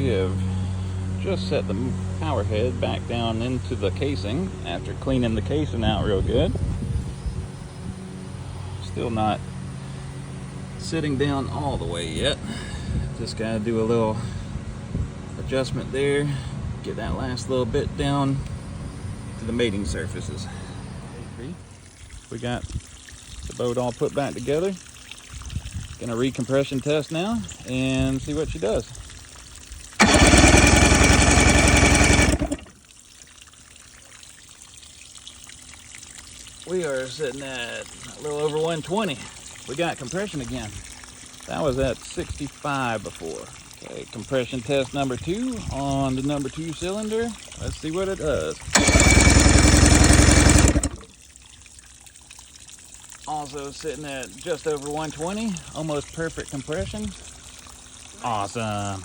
We have just set the power head back down into the casing after cleaning the casing out real good. Still not sitting down all the way yet. Just gotta do a little adjustment there, get that last little bit down to the mating surfaces. We got the boat all put back together. Gonna recompression test now and see what she does. We are sitting at a little over 120. We got compression again. That was at 65 before. Okay, compression test number 2 on the number 2 cylinder. Let's see what it does. Also sitting at just over 120, almost perfect compression. Awesome.